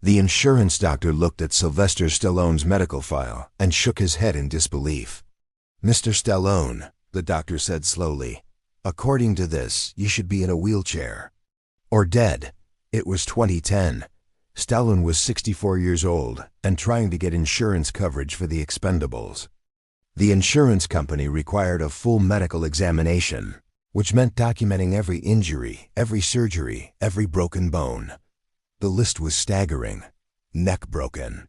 The insurance doctor looked at Sylvester Stallone's medical file and shook his head in disbelief. "Mr. Stallone," the doctor said slowly, "according to this, you should be in a wheelchair. Or dead." It was 2010. Stallone was 64 years old and trying to get insurance coverage for The Expendables. The insurance company required a full medical examination, which meant documenting every injury, every surgery, every broken bone. The list was staggering. Neck broken.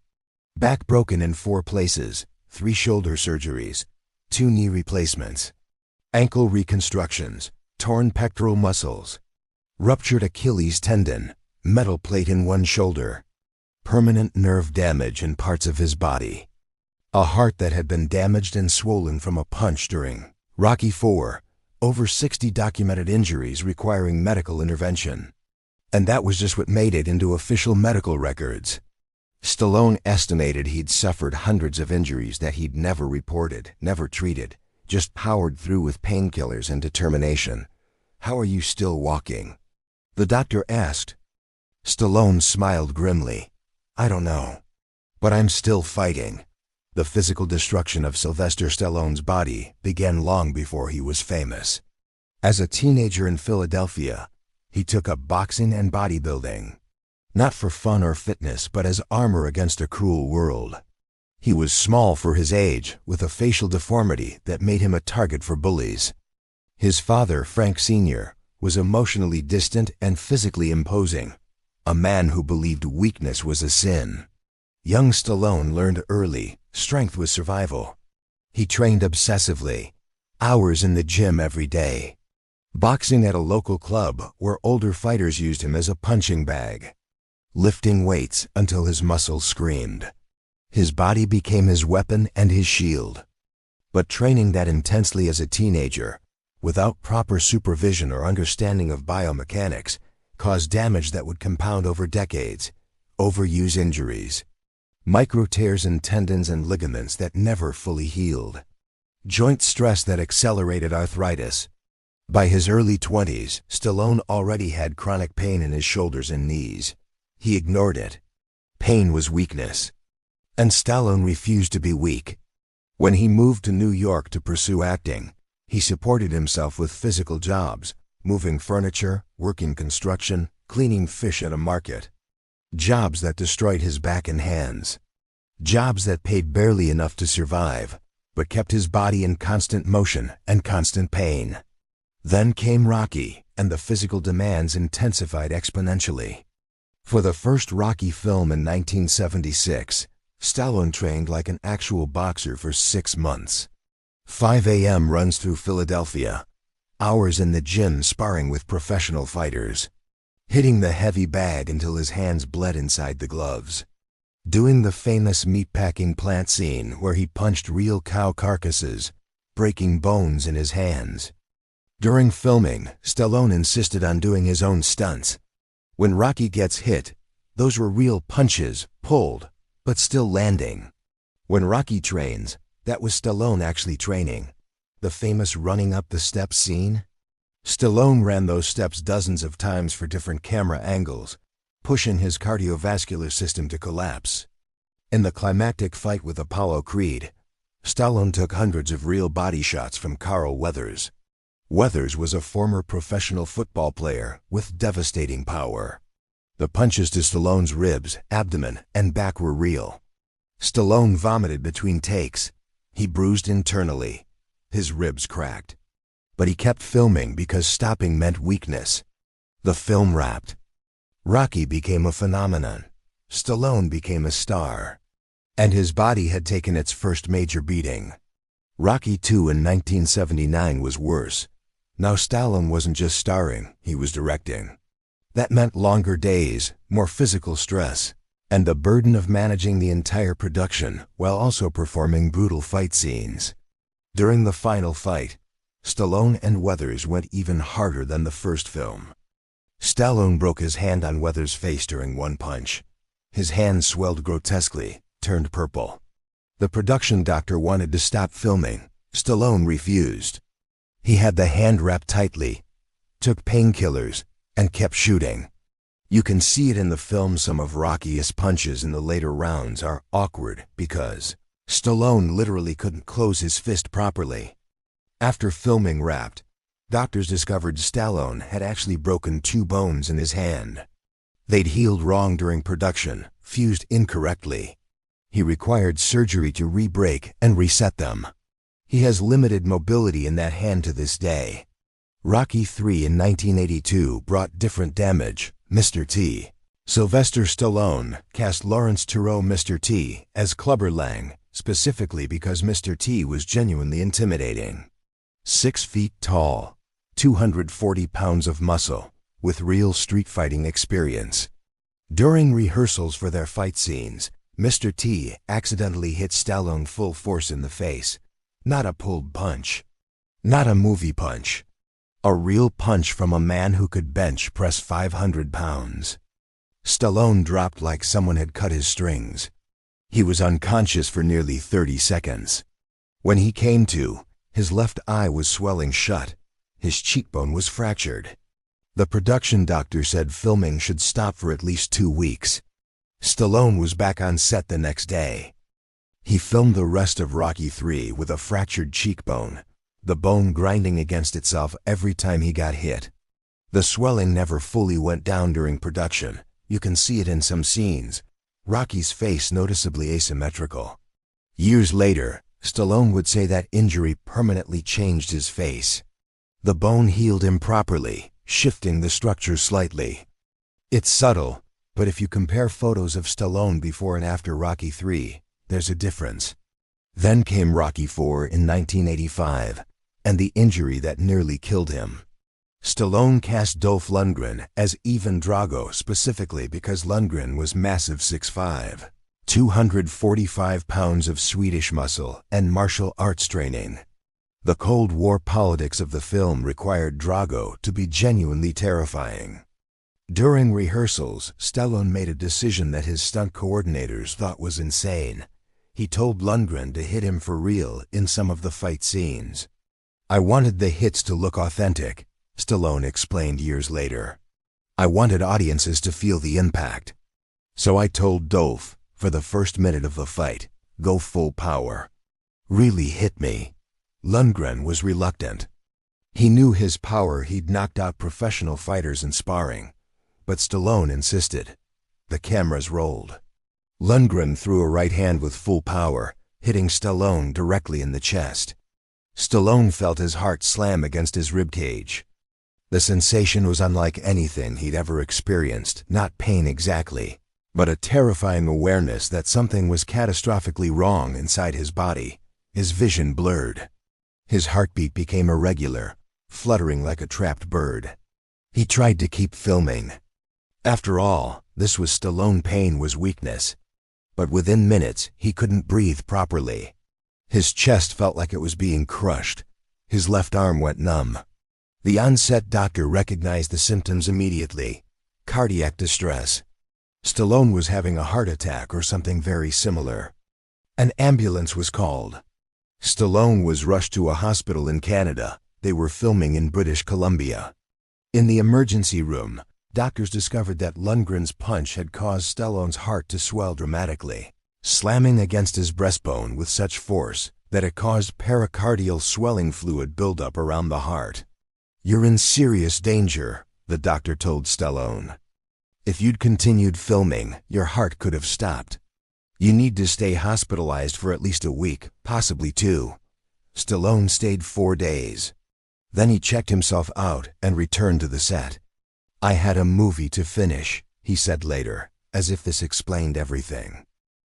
Back broken in 4 places, 3 shoulder surgeries, 2 knee replacements. Ankle reconstructions, torn pectoral muscles. Ruptured Achilles tendon, metal plate in one shoulder. Permanent nerve damage in parts of his body. A heart that had been damaged and swollen from a punch during Rocky IV. Over 60 documented injuries requiring medical intervention. And that was just what made it into official medical records. Stallone estimated he'd suffered hundreds of injuries that he'd never reported, never treated, just powered through with painkillers and determination. "How are you still walking?" the doctor asked. Stallone smiled grimly. "I don't know. But I'm still fighting." The physical destruction of Sylvester Stallone's body began long before he was famous. As a teenager in Philadelphia, he took up boxing and bodybuilding. Not for fun or fitness, but as armor against a cruel world. He was small for his age, with a facial deformity that made him a target for bullies. His father, Frank Sr., was emotionally distant and physically imposing, a man who believed weakness was a sin. Young Stallone learned early, strength was survival. He trained obsessively, hours in the gym every day. Boxing at a local club where older fighters used him as a punching bag. Lifting weights until his muscles screamed. His body became his weapon and his shield. But training that intensely as a teenager, without proper supervision or understanding of biomechanics, caused damage that would compound over decades. Overuse injuries. Micro tears in tendons and ligaments that never fully healed. Joint stress that accelerated arthritis. By his early 20s, Stallone already had chronic pain in his shoulders and knees. He ignored it. Pain was weakness. And Stallone refused to be weak. When he moved to New York to pursue acting, he supported himself with physical jobs, moving furniture, working construction, cleaning fish at a market. Jobs that destroyed his back and hands. Jobs that paid barely enough to survive, but kept his body in constant motion and constant pain. Then came Rocky, and the physical demands intensified exponentially. For the first Rocky film in 1976, Stallone trained like an actual boxer for 6 months. 5 a.m. runs through Philadelphia. Hours in the gym sparring with professional fighters. Hitting the heavy bag until his hands bled inside the gloves. Doing the famous meatpacking plant scene where he punched real cow carcasses, breaking bones in his hands. During filming, Stallone insisted on doing his own stunts. When Rocky gets hit, those were real punches, pulled, but still landing. When Rocky trains, that was Stallone actually training. The famous running up the steps scene? Stallone ran those steps dozens of times for different camera angles, pushing his cardiovascular system to collapse. In the climactic fight with Apollo Creed, Stallone took hundreds of real body shots from Carl Weathers. Weathers was a former professional football player with devastating power. The punches to Stallone's ribs, abdomen, and back were real. Stallone vomited between takes. He bruised internally. His ribs cracked. But he kept filming because stopping meant weakness. The film wrapped. Rocky became a phenomenon. Stallone became a star. And his body had taken its first major beating. Rocky II in 1979 was worse. Now Stallone wasn't just starring, he was directing. That meant longer days, more physical stress, and the burden of managing the entire production while also performing brutal fight scenes. During the final fight, Stallone and Weathers went even harder than the first film. Stallone broke his hand on Weathers' face during one punch. His hand swelled grotesquely, turned purple. The production doctor wanted to stop filming. Stallone refused. He had the hand wrapped tightly, took painkillers, and kept shooting. You can see it in the film. Some of Rocky's punches in the later rounds are awkward because Stallone literally couldn't close his fist properly. After filming wrapped, doctors discovered Stallone had actually broken 2 bones in his hand. They'd healed wrong during production, fused incorrectly. He required surgery to re-break and reset them. He has limited mobility in that hand to this day. Rocky III in 1982 brought different damage. Mr. T. Sylvester Stallone cast Lawrence Turreau Mr. T as Clubber Lang, specifically because Mr. T was genuinely intimidating. 6 feet tall, 240 pounds of muscle, with real street fighting experience. During rehearsals for their fight scenes, Mr. T accidentally hit Stallone full force in the face. Not a pulled punch. Not a movie punch. A real punch from a man who could bench press 500 pounds. Stallone dropped like someone had cut his strings. He was unconscious for nearly 30 seconds. When he came to, his left eye was swelling shut. His cheekbone was fractured. The production doctor said filming should stop for at least 2 weeks. Stallone was back on set the next day. He filmed the rest of Rocky III with a fractured cheekbone, the bone grinding against itself every time he got hit. The swelling never fully went down during production. You can see it in some scenes. Rocky's face noticeably asymmetrical. Years later, Stallone would say that injury permanently changed his face. The bone healed improperly, shifting the structure slightly. It's subtle, but if you compare photos of Stallone before and after Rocky III, there's a difference. Then came Rocky IV in 1985, and the injury that nearly killed him. Stallone cast Dolph Lundgren as Ivan Drago specifically because Lundgren was massive 6'5", 245 pounds of Swedish muscle and martial arts training. The Cold War politics of the film required Drago to be genuinely terrifying. During rehearsals, Stallone made a decision that his stunt coordinators thought was insane. He told Lundgren to hit him for real in some of the fight scenes. "I wanted the hits to look authentic," Stallone explained years later. "I wanted audiences to feel the impact. So I told Dolph, for the first minute of the fight, go full power. Really hit me." Lundgren was reluctant. He knew his power. He'd knocked out professional fighters in sparring. But Stallone insisted. The cameras rolled. Lundgren threw a right hand with full power, hitting Stallone directly in the chest. Stallone felt his heart slam against his ribcage. The sensation was unlike anything he'd ever experienced, not pain exactly, but a terrifying awareness that something was catastrophically wrong inside his body. His vision blurred. His heartbeat became irregular, fluttering like a trapped bird. He tried to keep filming. After all, this was Stallone. Pain was weakness. But within minutes, he couldn't breathe properly. His chest felt like it was being crushed. His left arm went numb. The on-set doctor recognized the symptoms immediately. Cardiac distress. Stallone was having a heart attack or something very similar. An ambulance was called. Stallone was rushed to a hospital in Canada. They were filming in British Columbia. In the emergency room, doctors discovered that Lundgren's punch had caused Stallone's heart to swell dramatically, slamming against his breastbone with such force that it caused pericardial swelling fluid buildup around the heart. "You're in serious danger," the doctor told Stallone. "If you'd continued filming, your heart could have stopped. You need to stay hospitalized for at least a week, possibly 2. Stallone stayed 4 days. Then he checked himself out and returned to the set. "I had a movie to finish," he said later, as if this explained everything.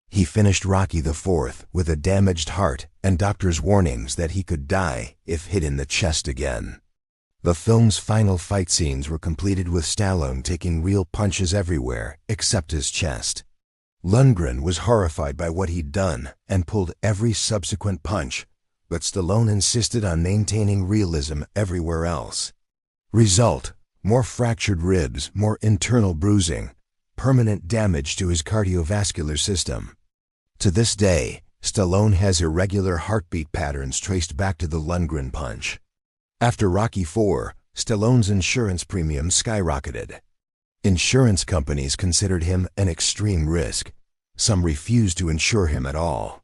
He finished Rocky IV with a damaged heart and doctors' warnings that he could die if hit in the chest again. The film's final fight scenes were completed with Stallone taking real punches everywhere except his chest. Lundgren was horrified by what he'd done and pulled every subsequent punch, but Stallone insisted on maintaining realism everywhere else. Result: more fractured ribs, more internal bruising, permanent damage to his cardiovascular system. To this day, Stallone has irregular heartbeat patterns traced back to the Lundgren punch. After Rocky IV, Stallone's insurance premium skyrocketed. Insurance companies considered him an extreme risk. Some refused to insure him at all.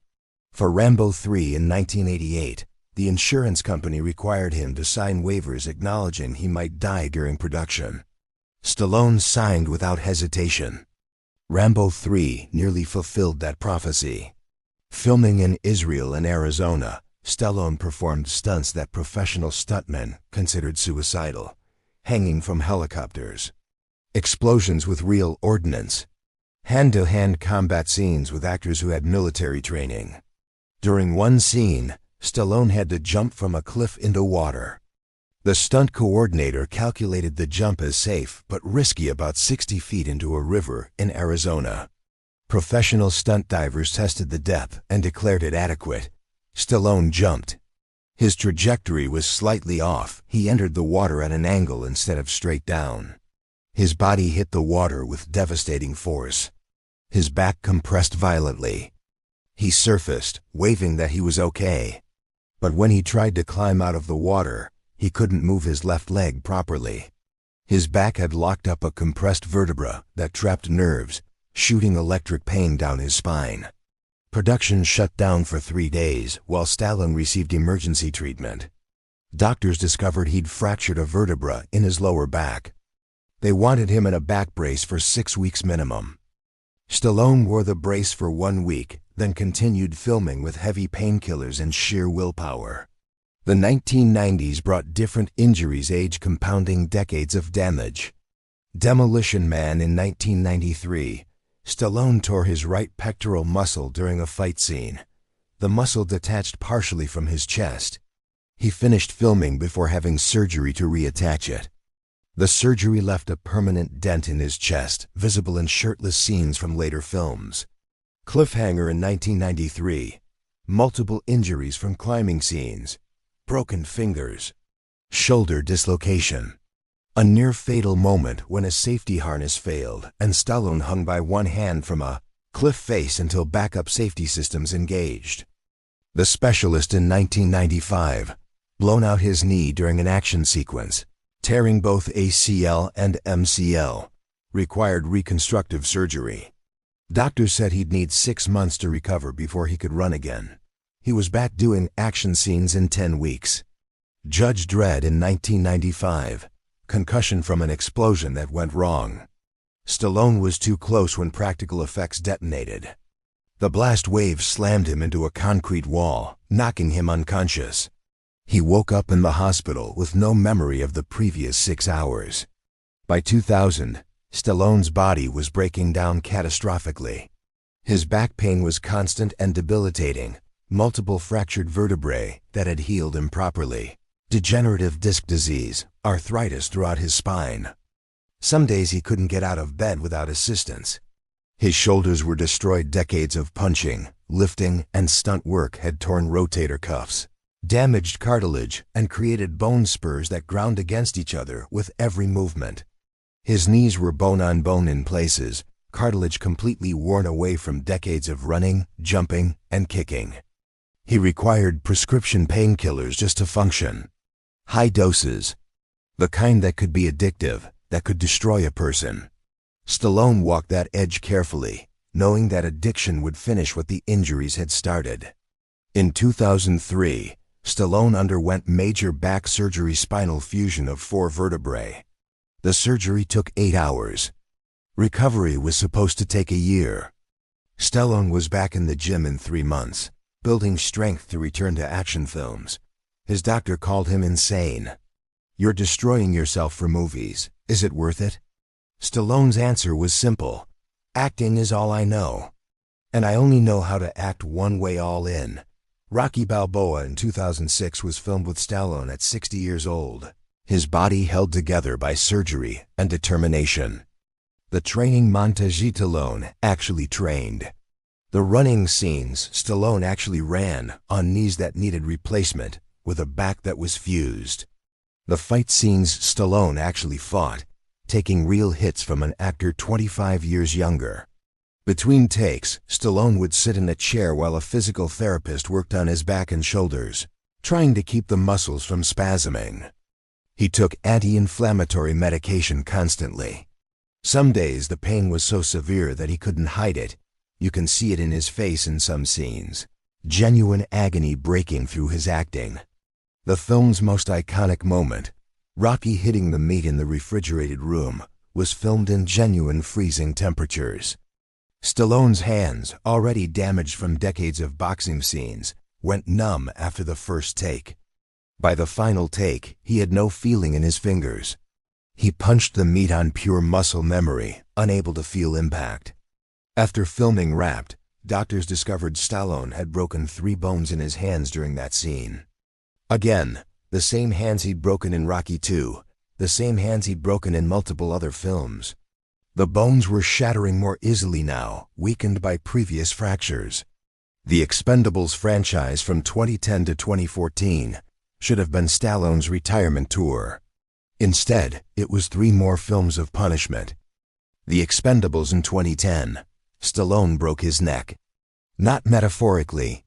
For Rambo 3 in 1988, the insurance company required him to sign waivers acknowledging he might die during production. Stallone signed without hesitation. Rambo 3 nearly fulfilled that prophecy. Filming in Israel and Arizona, Stallone performed stunts that professional stuntmen considered suicidal, hanging from helicopters, explosions with real ordnance, hand-to-hand combat scenes with actors who had military training. During one scene, Stallone had to jump from a cliff into water. The stunt coordinator calculated the jump as safe but risky, about 60 feet into a river in Arizona. Professional stunt divers tested the depth and declared it adequate. Stallone jumped. His trajectory was slightly off. He entered the water at an angle instead of straight down. His body hit the water with devastating force. His back compressed violently. He surfaced, waving that he was okay. But when he tried to climb out of the water, he couldn't move his left leg properly. His back had locked up a compressed vertebra that trapped nerves, shooting electric pain down his spine. Production shut down for 3 days while Stallone received emergency treatment. Doctors discovered he'd fractured a vertebra in his lower back. They wanted him in a back brace for 6 weeks minimum. Stallone wore the brace for 1 week, then continued filming with heavy painkillers and sheer willpower. The 1990s brought different injuries, age compounding decades of damage. Demolition Man in 1993, Stallone tore his right pectoral muscle during a fight scene. The muscle detached partially from his chest. He finished filming before having surgery to reattach it. The surgery left a permanent dent in his chest, visible in shirtless scenes from later films. Cliffhanger in 1993, multiple injuries from climbing scenes, broken fingers, shoulder dislocation. A near-fatal moment when a safety harness failed and Stallone hung by one hand from a cliff face until backup safety systems engaged. The Specialist in 1995, blown out his knee during an action sequence, tearing both ACL and MCL, required reconstructive surgery. Doctors said he'd need 6 months to recover before he could run again. He was back doing action scenes in 10 weeks. Judge Dredd in 1995, concussion from an explosion that went wrong. Stallone was too close when practical effects detonated. The blast wave slammed him into a concrete wall, knocking him unconscious. He woke up in the hospital with no memory of the previous 6 hours. By 2000, Stallone's body was breaking down catastrophically. His back pain was constant and debilitating, multiple fractured vertebrae that had healed improperly, degenerative disc disease, arthritis throughout his spine. Some days he couldn't get out of bed without assistance. His shoulders were destroyed. Decades of punching, lifting, and stunt work had torn rotator cuffs, damaged cartilage, and created bone spurs that ground against each other with every movement. His knees were bone on bone in places, cartilage completely worn away from decades of running, jumping, and kicking. He required prescription painkillers just to function. High doses, the kind that could be addictive, that could destroy a person. Stallone walked that edge carefully, knowing that addiction would finish what the injuries had started. In 2003, Stallone underwent major back surgery, spinal fusion of 4 vertebrae. The surgery took 8 hours. Recovery was supposed to take a year. Stallone was back in the gym in 3 months, building strength to return to action films. His doctor called him insane. "You're destroying yourself for movies. Is it worth it?" Stallone's answer was simple. "Acting is all I know. And I only know how to act one way, all in." Rocky Balboa in 2006 was filmed with Stallone at 60 years old, his body held together by surgery and determination. The training montage, Stallone actually trained. The running scenes, Stallone actually ran on knees that needed replacement, with a back that was fused. The fight scenes, Stallone actually fought, taking real hits from an actor 25 years younger. Between takes, Stallone would sit in a chair while a physical therapist worked on his back and shoulders, trying to keep the muscles from spasming. He took anti-inflammatory medication constantly. Some days the pain was so severe that he couldn't hide it. You can see it in his face in some scenes. Genuine agony breaking through his acting. The film's most iconic moment, Rocky hitting the meat in the refrigerated room, was filmed in genuine freezing temperatures. Stallone's hands, already damaged from decades of boxing scenes, went numb after the first take. By the final take, he had no feeling in his fingers. He punched the meat on pure muscle memory, unable to feel impact. After filming wrapped, doctors discovered Stallone had broken 3 bones in his hands during that scene. Again, the same hands he'd broken in Rocky II, the same hands he'd broken in multiple other films. The bones were shattering more easily now, weakened by previous fractures. The Expendables franchise from 2010 to 2014 should have been Stallone's retirement tour. Instead, it was 3 more films of punishment. The Expendables in 2010, Stallone broke his neck. Not metaphorically.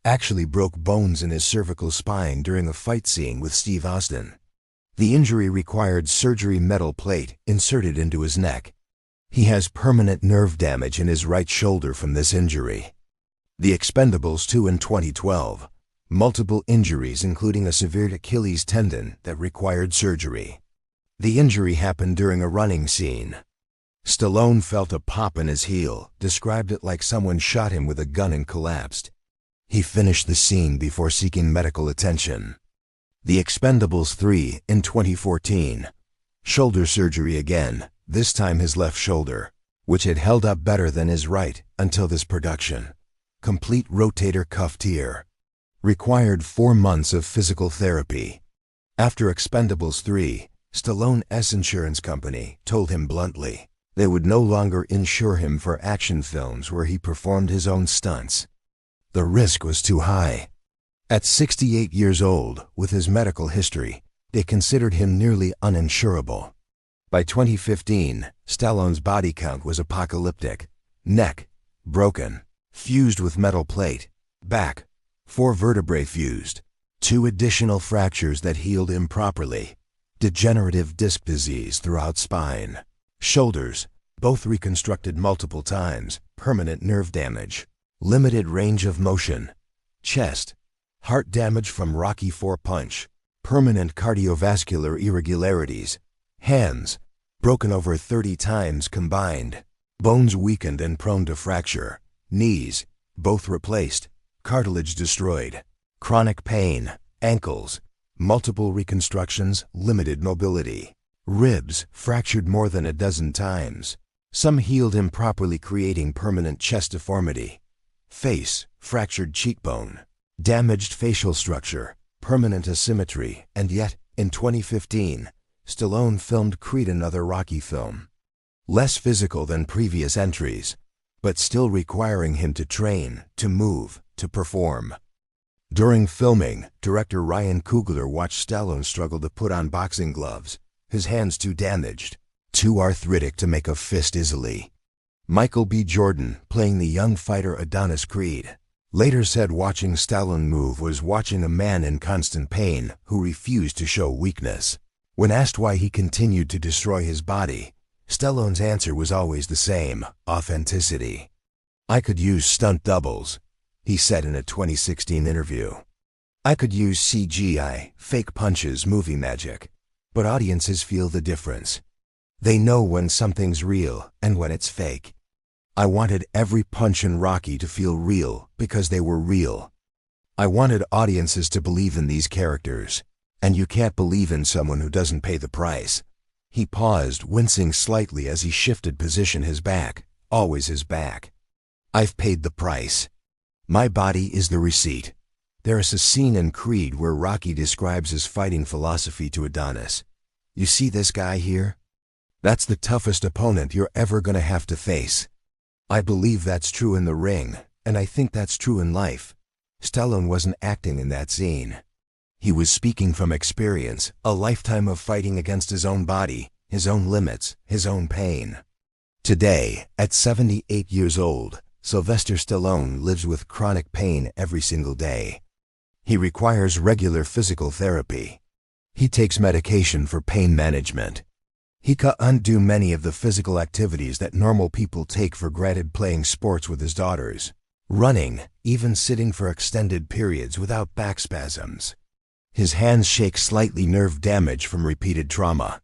Actually broke bones in his cervical spine during a fight scene with Steve Austin. The injury required surgery metal plate inserted into his neck. He has permanent nerve damage in his right shoulder from this injury. The Expendables 2 in 2012, multiple injuries including a severed Achilles tendon that required surgery. The injury happened during a running scene. Stallone felt a pop in his heel, described it like someone shot him with a gun and collapsed. He finished the scene before seeking medical attention. The Expendables 3 in 2014, shoulder surgery again, this time his left shoulder, which had held up better than his right until this production. Complete rotator cuff tear. Required 4 months of physical therapy. After Expendables 3, Stallone's insurance company told him bluntly they would no longer insure him for action films where he performed his own stunts. The risk was too high. At 68 years old, with his medical history, they considered him nearly uninsurable. By 2015, Stallone's body count was apocalyptic. Neck, broken, fused with metal plate. Back, 4 vertebrae fused. 2 additional fractures that healed improperly. Degenerative disc disease throughout spine. Shoulders, both reconstructed multiple times. Permanent nerve damage. Limited range of motion. Chest, heart damage from Rocky IV punch. Permanent cardiovascular irregularities. Hands, broken over 30 times combined. Bones weakened and prone to fracture. Knees, both replaced. Cartilage destroyed. Chronic pain. Ankles, multiple reconstructions, limited mobility. Ribs, fractured more than a dozen times. Some healed improperly, creating permanent chest deformity. Face, fractured cheekbone. Damaged facial structure, permanent asymmetry, and yet, in 2015, Stallone filmed Creed, another Rocky film. Less physical than previous entries, but still requiring him to train, to move, to perform. During filming, director Ryan Coogler watched Stallone struggle to put on boxing gloves, his hands too damaged, too arthritic to make a fist easily. Michael B. Jordan, playing the young fighter Adonis Creed, later said watching Stallone move was watching a man in constant pain who refused to show weakness. When asked why he continued to destroy his body, Stallone's answer was always the same: authenticity. "I could use stunt doubles," he said in a 2016 interview. "I could use CGI, fake punches, movie magic. But audiences feel the difference. They know when something's real and when it's fake. I wanted every punch in Rocky to feel real because they were real. I wanted audiences to believe in these characters. And you can't believe in someone who doesn't pay the price." He paused, wincing slightly as he shifted position, his back, always his back. "I've paid the price. My body is the receipt." There is a scene in Creed where Rocky describes his fighting philosophy to Adonis. "You see this guy here? That's the toughest opponent you're ever gonna have to face." I believe that's true in the ring, and I think that's true in life. Stallone wasn't acting in that scene. He was speaking from experience, a lifetime of fighting against his own body, his own limits, his own pain. Today, at 78 years old, Sylvester Stallone lives with chronic pain every single day. He requires regular physical therapy. He takes medication for pain management. He could undo many of the physical activities that normal people take for granted, playing sports with his daughters, running, even sitting for extended periods without back spasms. His hands shake slightly, nerve damage from repeated trauma.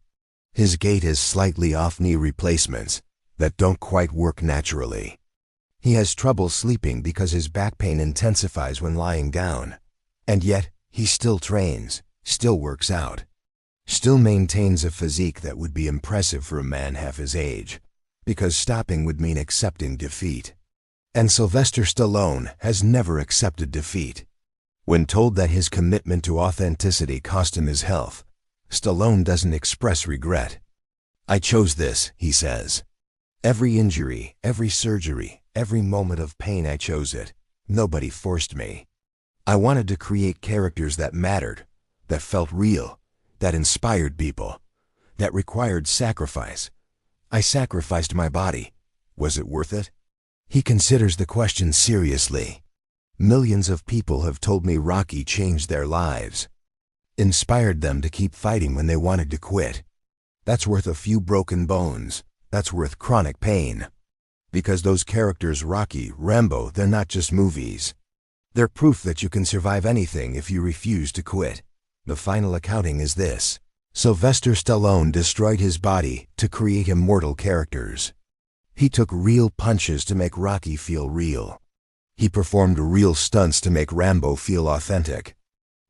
His gait is slightly off, knee replacements that don't quite work naturally. He has trouble sleeping because his back pain intensifies when lying down. And yet, he still trains, still works out, still maintains a physique that would be impressive for a man half his age, because stopping would mean accepting defeat. And Sylvester Stallone has never accepted defeat. When told that his commitment to authenticity cost him his health, Stallone doesn't express regret. "I chose this," he says. "Every injury, every surgery, every moment of pain, I chose it. Nobody forced me. I wanted to create characters that mattered, that felt real, that inspired people, that required sacrifice. I sacrificed my body. Was it worth it?" He considers the question seriously. "Millions of people have told me Rocky changed their lives, inspired them to keep fighting when they wanted to quit. That's worth a few broken bones. That's worth chronic pain. Because those characters, Rocky, Rambo, they're not just movies. They're proof that you can survive anything if you refuse to quit. The final accounting is this: Sylvester Stallone destroyed his body to create immortal characters. He took real punches to make Rocky feel real. He performed real stunts to make Rambo feel authentic.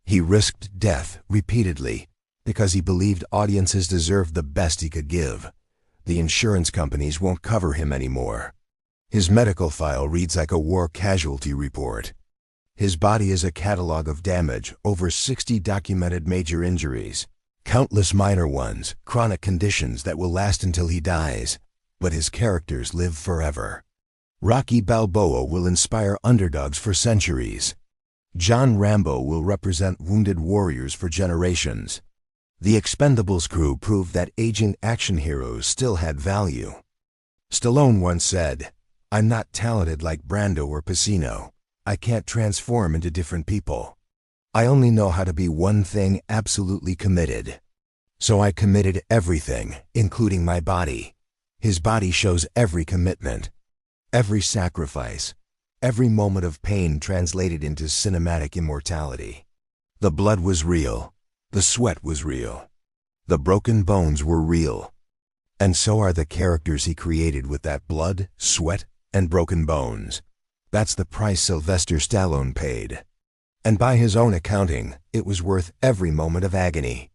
He risked death repeatedly because he believed audiences deserved the best he could give. The insurance companies won't cover him anymore. His medical file reads like a war casualty report. His body is a catalog of damage, over 60 documented major injuries, countless minor ones, chronic conditions that will last until he dies. But his characters live forever. Rocky Balboa will inspire underdogs for centuries. John Rambo will represent wounded warriors for generations. The Expendables crew proved that aging action heroes still had value. Stallone once said, "I'm not talented like Brando or Pacino. I can't transform into different people. I only know how to be one thing, absolutely committed. So I committed everything, including my body." His body shows every commitment, every sacrifice, every moment of pain translated into cinematic immortality. The blood was real. The sweat was real. The broken bones were real. And so are the characters he created with that blood, sweat, and broken bones. That's the price Sylvester Stallone paid. And by his own accounting, it was worth every moment of agony.